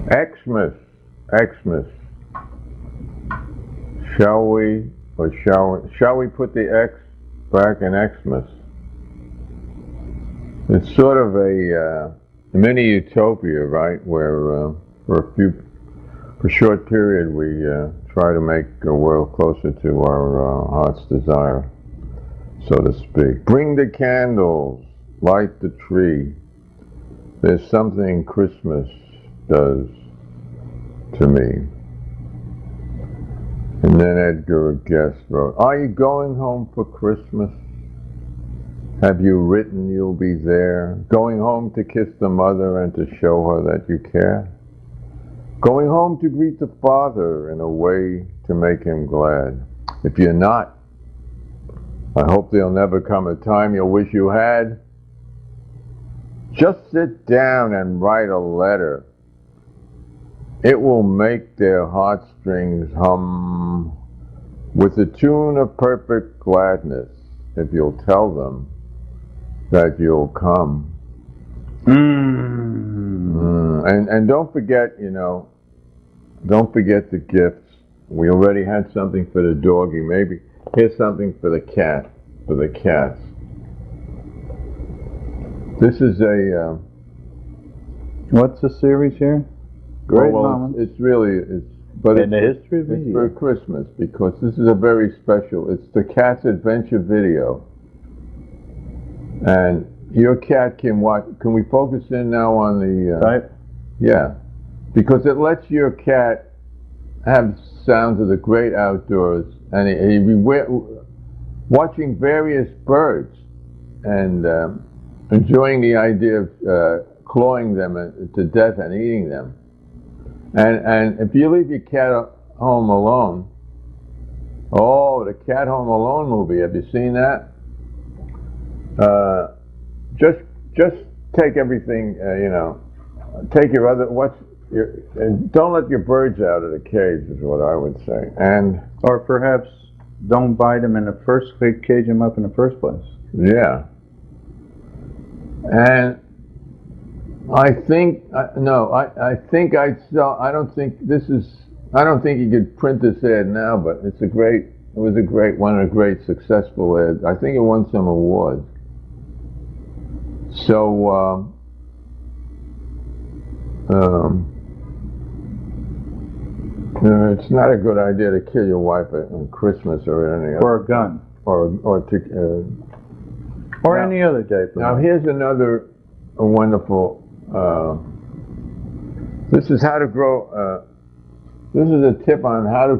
Xmas, Xmas. Shall we put the X back in Xmas? It's sort of a mini utopia, right? Where for a short period, we try to make a world closer to our heart's desire, so to speak. Bring the candles, light the tree. There's something Christmas does to me. And then Edgar Guest wrote, are you going home for Christmas? Have you written you'll be there? Going home to kiss the mother and to show her that you care? Going home to greet the father in a way to make him glad? If you're not, I hope there'll never come a time you'll wish you had. Just sit down and write a letter. It will make their heartstrings hum with the tune of perfect gladness if you'll tell them that you'll come. And don't forget, don't forget the gifts. We already had something for the doggy. Maybe here's something for the cat, for the cats. This is a... what's the series here? Great Moments. It's but in the history of it's for Christmas, because this is a very special, it's the cat's adventure video. And your cat can watch, can we focus in now on the... Right. Yeah, because it lets your cat have sounds of the great outdoors, and he'd be watching various birds and enjoying the idea of clawing them to death and eating them. And if you leave your cat home alone, oh, the Cat Home Alone movie, have you seen that? Just take everything, take your other, and don't let your birds out of the cage is what I would say. Or perhaps don't buy them in the first place, cage them up in the first place. Yeah. And I think, I think I'd sell, I don't think you could print this ad now, but it was a great, one of the great successful ads. I think it won some awards. So, it's not a good idea to kill your wife on Christmas or anything else. Or a gun. Or any other day. Now here's another wonderful, this is how to grow, this is a tip on how to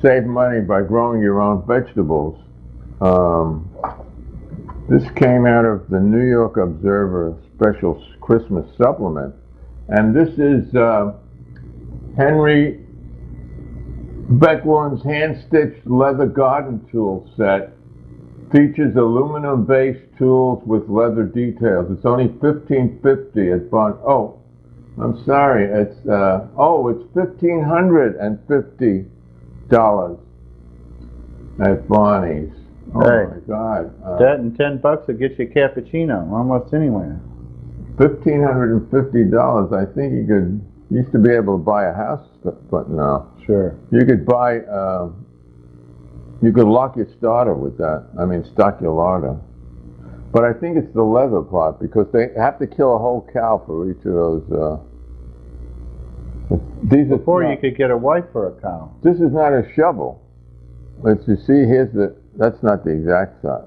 save money by growing your own vegetables. This came out of the New York Observer special Christmas supplement. And this is Henry Beckwin's hand-stitched leather garden tool set. Features aluminum-based tools with leather details. It's only $15.50 at Bon. Oh, I'm sorry. It's it's $1,550 at Bonnie's. Oh hey, my God! That and $10 will get you a cappuccino almost anywhere. $1,550. I think you could. Used to be able to buy a house, but no. Sure. You could buy. You could lock your starter with that. I mean, stock your larder. But I think it's the leather part, because they have to kill a whole cow for each of those. These Before are you could get a wife for a cow. This is not a shovel. You see, that's not the exact size.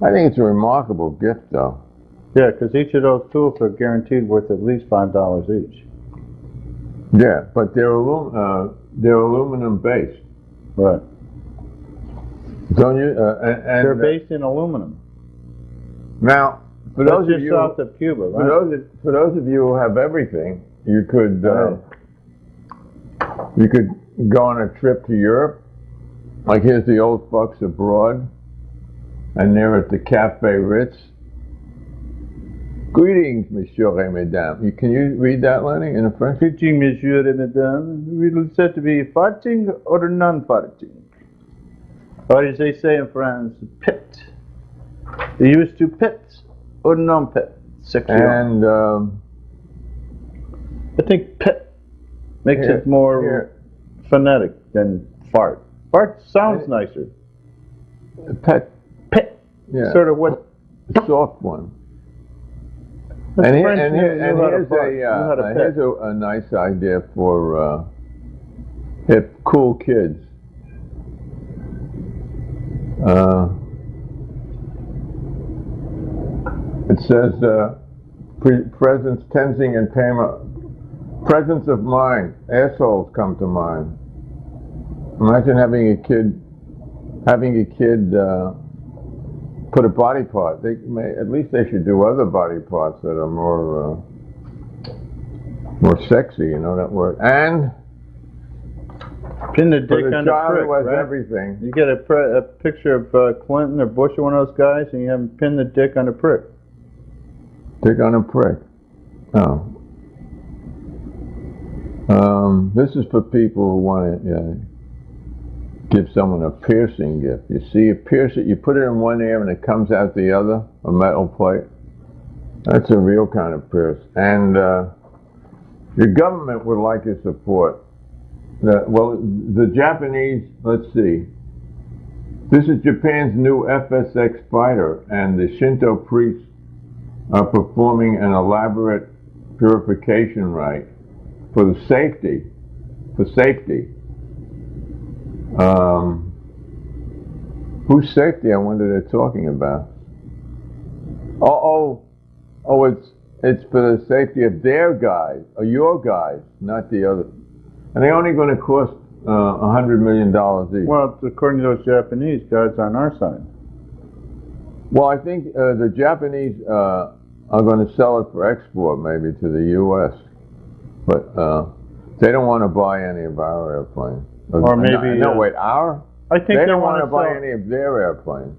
I think it's a remarkable gift, though. Yeah, because each of those tools are guaranteed worth at least $5 each. Yeah, but they're aluminum based. Right. Don't you? They're based in aluminum. Now, for those of you south of Cuba, right? For those of you who have everything, you could go on a trip to Europe. Like here's the old fucks abroad, and they're at the Cafe Ritz. Greetings, Monsieur et Madame. Can you read that, Lenny, in a French? Greetings, Monsieur et Madame. We will set to be farting or non-farting. Or as they say in France, pit. They used to pit or non-pit section. And I think pet makes Here, it more here. phonetic than fart. Fart sounds nicer. Pet. Pet. Yeah. Sort of what. A soft one. That's And, French here's a nice idea for hip, cool kids. It says presents, tensing, and payment. Presence of mind. Assholes come to mind. Imagine having a kid put a body part. At least they should do other body parts that are more sexy, you know that word. And pin the dick for the on the child prick, who has right? everything. You get a picture of Clinton or Bush or one of those guys, and you have him pin the dick on the prick. Dick on a prick. Oh. This is for people who want to give someone a piercing gift. You see, you pierce it, you put it in one ear and it comes out the other, a metal plate. That's a real kind of pierce. And your government would like your support. The Japanese, let's see. This is Japan's new FSX fighter, and the Shinto priests are performing an elaborate purification rite for safety. Whose safety, I wonder they're talking about. It's for the safety of their guys, or your guys, not the other. And they're only going to cost $100 million each. Well, according to those Japanese guys on our side. Well, I think the Japanese are going to sell it for export, maybe to the U.S. But they don't want to buy any of our airplanes. Or maybe I think they don't want to buy any of their airplanes.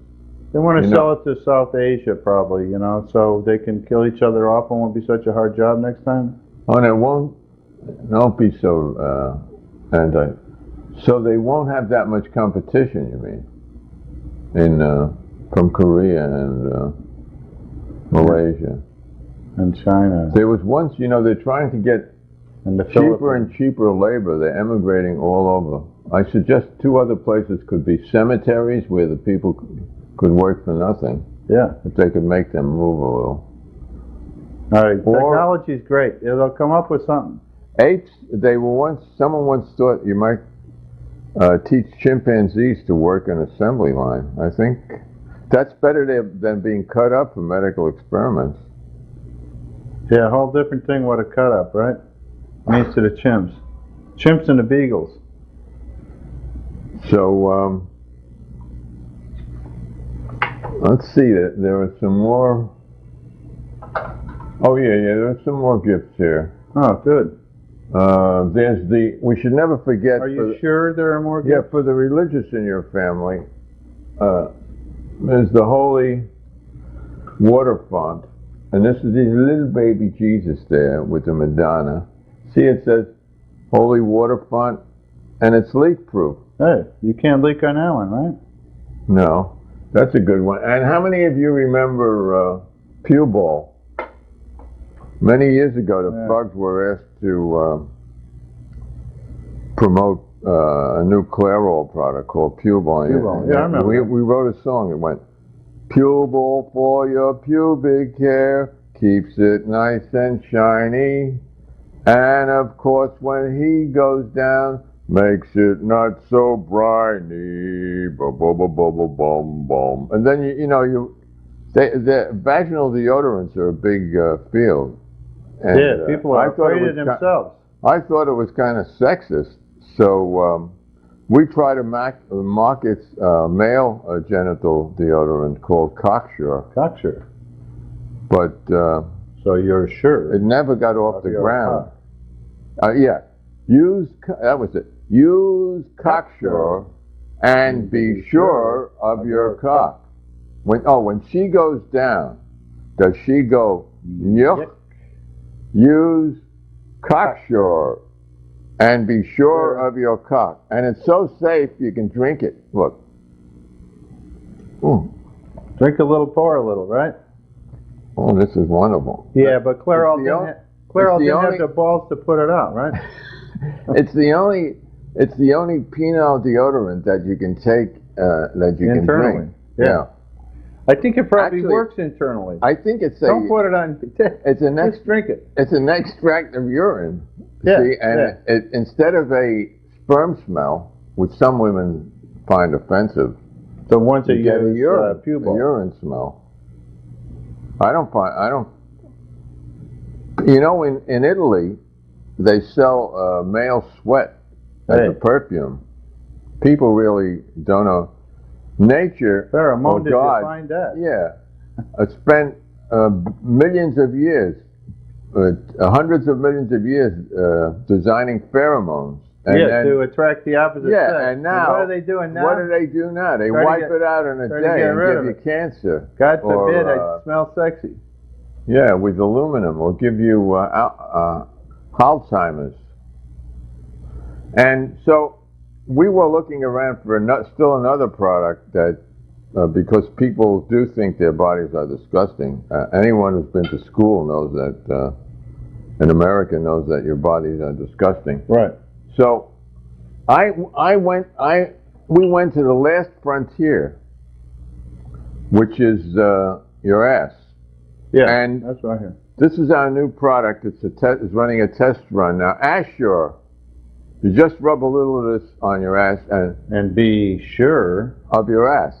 They want to sell it to South Asia, probably, so they can kill each other off and won't be such a hard job next time. Oh, and it won't. Don't be so anti. So they won't have that much competition, you mean, from Korea and Malaysia and China. There was once, they're trying to get cheaper and cheaper labor. They're emigrating all over. I suggest two other places could be cemeteries where the people could work for nothing. Yeah. If they could make them move a little. All right. Technology's great. They'll come up with something. Someone once thought you might teach chimpanzees to work an assembly line. I think that's better than being cut up for medical experiments. Yeah, a whole different thing what a cut up, right? Means to the chimps. Chimps and the beagles. So, let's see, there are some more. Oh, yeah, there are some more gifts here. Oh, good. We should never forget. Are you sure there are more gifts? Yeah, for the religious in your family, there's the holy water font. And this is the little baby Jesus there with the Madonna. See, it says holy water font, and it's leak proof. Hey, you can't leak on that one, right? No, that's a good one. And how many of you remember Pew Ball? Many years ago, the Bugs were asked to promote a new Clairol product called Pew Ball. Pew Ball. Yeah, I remember. We wrote a song. It went, Pew Ball for your pubic hair, keeps it nice and shiny. And of course, when he goes down, makes it not so briny. Bum. And then the vaginal deodorants are a big field. And, yeah, people are afraid of themselves. I thought it was kind of sexist, so we try to market male genital deodorant called Cocksure. Cocksure. But so you're sure it never got off the ground. Yeah, that was it. Use Cocksure and be sure of your cock. When she goes down, does she go yuck? Use Cocksure and be sure of your cock. And it's so safe you can drink it. Look. Drink a little, pour a little, right? Oh, this is wonderful. Yeah, but Clairol Quail didn't only- have the balls to put it out, right? It's the only penile deodorant that you can take that you Internally, can drink. yeah. I think it probably Actually, works internally. I think it's Don't put it on. it's an Just drink it. It's an extract of urine. Yeah, See, and it, instead of a sperm smell, which some women find offensive, So once you get a use urine, smell. I don't. You know, in Italy, they sell male sweat as a perfume. People really don't know. Nature, Pheromone, oh did God, you find that? Yeah, spent millions of years, hundreds of millions of years designing pheromones. And to attract the opposite sex. And now, what are they doing now? What do they do now? They Try to wipe get- it out in a try to day get and rid give of you it. cancer. God Or, forbid I smell sexy. Yeah, with aluminum, will give you Alzheimer's. And so we were looking around for still another product that, because people do think their bodies are disgusting. Anyone who's been to school knows that, in America knows that your bodies are disgusting. Right. So we went to the last frontier, which is your ass. Yeah, And that's right here. this is our new product. It's running a test run now. Assure, you just rub a little of this on your ass And be sure of your ass.